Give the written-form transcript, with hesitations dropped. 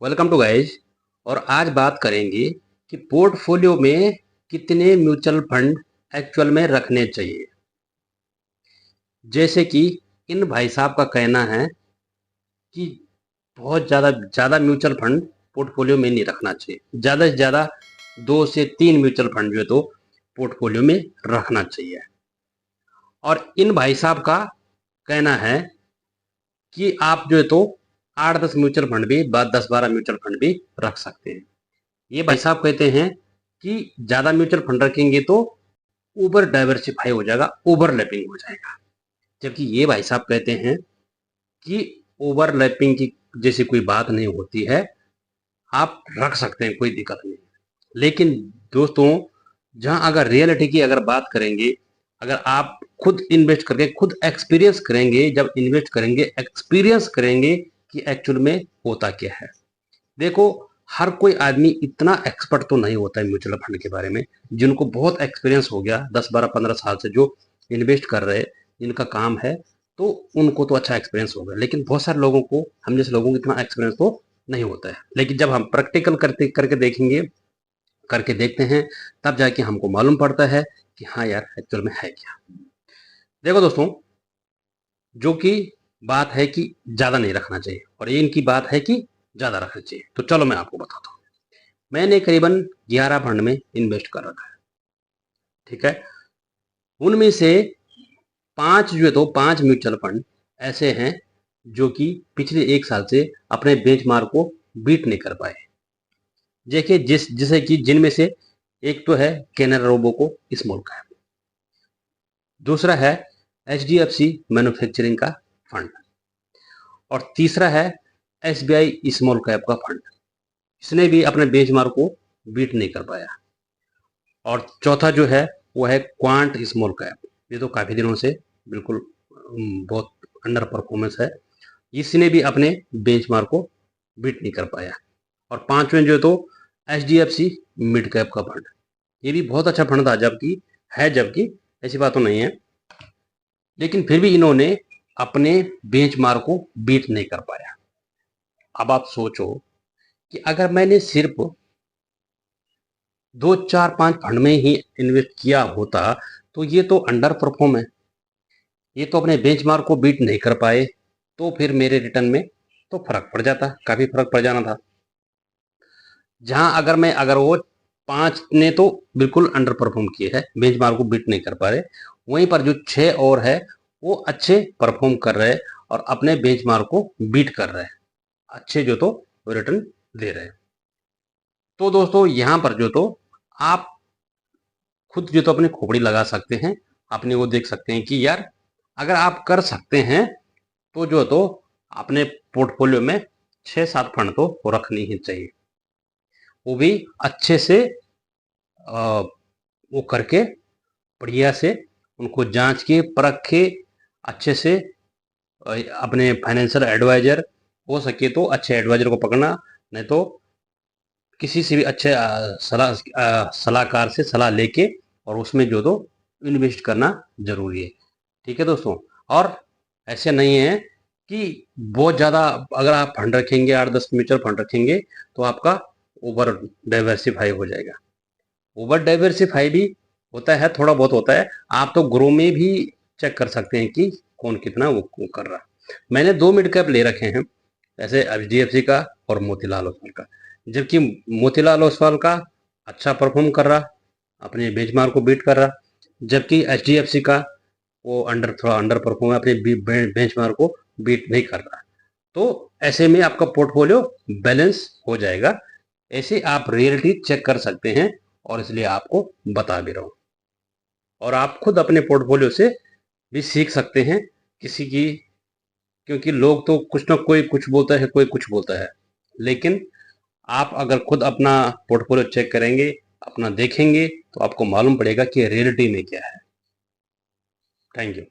Welcome to guys. और आज बात करेंगे कि पोर्टफोलियो में कितने म्यूचुअल फंड एक्चुअल में रखने चाहिए। जैसे कि इन भाई साहब का कहना है कि बहुत ज़्यादा ज़्यादा म्यूचुअल फंड पोर्टफोलियो में नहीं रखना चाहिए। ज़्यादा से ज़्यादा 2 से 3 म्यूचुअल फंड जो है तो पोर्टफोलियो में रखना चाहिए। और इन भाई साहब का कहना है कि आप जो है तो 8-10 म्यूचुअल फंड भी 10-12 म्यूचुअल फंड भी रख सकते हैं। ये भाई साहब कहते हैं कि ज़्यादा म्यूचुअल फंड रखेंगे तो ओवर डाइवर्सिफाई हो जाएगा, ओवरलैपिंग हो जाएगा। जबकि ये भाई साहब कहते हैं कि ओवरलैपिंग की जैसी कोई बात नहीं होती है, आप रख सकते हैं, कोई दिक्कत नहीं। लेकिन दोस्तों, जहां अगर रियलिटी की अगर बात करेंगे, अगर आप खुद इन्वेस्ट करके खुद एक्सपीरियंस करेंगे, जब इन्वेस्ट करेंगे एक्सपीरियंस करेंगे कि एक्चुअल में होता क्या है। देखो, हर कोई आदमी इतना एक्सपर्ट तो नहीं होता है म्यूचुअल फंड के बारे में। जिनको बहुत एक्सपीरियंस हो गया 10-12-15 साल से जो इन्वेस्ट कर रहे, जिनका काम है, तो उनको तो अच्छा एक्सपीरियंस होगा। लेकिन बहुत सारे लोगों को, हम जैसे लोगों को इतना एक्सपीरियंस तो नहीं होता है। लेकिन जब हम प्रैक्टिकल करके देखेंगे, करके देखते हैं, तब जाके हमको मालूम पड़ता है कि हाँ यार, एक्चुअल में है क्या। देखो दोस्तों, जो कि बात है कि ज़्यादा नहीं रखना चाहिए और ये इनकी बात है कि ज़्यादा रखना चाहिए। तो चलो मैं आपको बताता हूँ। मैंने करीबन 11 फंड में इन्वेस्ट कर रखा है, ठीक है। उनमें से 5 जो है तो 5 म्यूचुअल फंड ऐसे हैं जो कि पिछले 1 साल से अपने बेंचमार्क को बीट नहीं कर पाए। देखिए, जिसे कि जिनमें से एक तो है कैनरा रोबोको स्मॉल कैप, दूसरा है HDFC मैन्युफैक्चरिंग का फंड, और तीसरा है SBI स्मॉल कैप का फंड। इसने भी अपने बेंचमार्क को बीट नहीं कर पाया। और चौथा जो है वो है क्वांट स्मॉल कैप। ये तो काफ़ी दिनों से बिल्कुल बहुत अंडर परफॉर्मेंस है। इसने भी अपने बेंचमार्क को बीट नहीं कर पाया। और पांचवें जो है तो HDFC मिड कैप का फंड। ये भी बहुत अच्छा फंड था, जबकि ऐसी बात तो नहीं है, लेकिन फिर भी इन्होंने अपने बेंचमार्क को बीट नहीं कर पाया। अब आप सोचो कि अगर मैंने सिर्फ 2-4-5 फंड में ही इन्वेस्ट किया होता तो ये तो अंडर परफॉर्म है, ये तो अपने बेंचमार्क को बीट नहीं कर पाए, तो फिर मेरे रिटर्न में तो फर्क पड़ जाता, काफी फर्क पड़ जाना था। जहां अगर वो 5 ने तो बिल्कुल अंडर परफॉर्म किए हैं, बेंचमार्क को बीट नहीं कर पा रहे, वहीं पर जो 6 और है वो अच्छे परफॉर्म कर रहे हैं और अपने बेंचमार्क को बीट कर रहे हैं, अच्छे जो तो रिटर्न दे रहे हैं। तो दोस्तों, यहाँ पर जो तो आप खुद जो तो अपनी खोपड़ी लगा सकते हैं, अपने वो देख सकते हैं कि यार, अगर आप कर सकते हैं तो जो तो अपने पोर्टफोलियो में 6-7 फंड तो रखनी ही चाहिए। वो भी अच्छे से वो करके, बढ़िया से उनको जांच के परख के, अच्छे से अपने फाइनेंशियल एडवाइजर, हो सके तो अच्छे एडवाइजर को पकड़ना, नहीं तो किसी से भी अच्छे सलाहकार से सलाह लेके और उसमें जो तो इन्वेस्ट करना जरूरी है। ठीक है दोस्तों। और ऐसे नहीं है कि बहुत ज़्यादा अगर आप फंड रखेंगे, 8-10 म्यूचुअल फंड रखेंगे, तो आपका ओवर डाइवर्सिफाई हो जाएगा। ओवर डाइवर्सिफाई भी होता है, थोड़ा बहुत होता है। आप तो ग्रो में भी चेक कर सकते हैं कि कौन कितना वो कर रहा। मैंने 2 मिड कैप ले रखे हैं, जैसे HDFC का और मोतीलाल ओसवाल का। जबकि मोतीलाल ओसवाल का अच्छा परफॉर्म कर रहा, अपने बेंचमार्क को बीट कर रहा, जबकि HDFC का वो थोड़ा अंडर परफॉर्म है, अपने बेंचमार्क को बीट नहीं कर रहा। तो ऐसे में आपका पोर्टफोलियो बैलेंस हो जाएगा। ऐसे आप रियलिटी चेक कर सकते हैं और इसलिए आपको बता भी रहा हूँ। और आप खुद अपने पोर्टफोलियो से भी सीख सकते हैं किसी की, क्योंकि लोग तो कुछ ना कोई कुछ बोलता है, कोई कुछ बोलता है। लेकिन आप अगर खुद अपना पोर्टफोलियो चेक करेंगे, अपना देखेंगे, तो आपको मालूम पड़ेगा कि रियलिटी में क्या है। Thank you.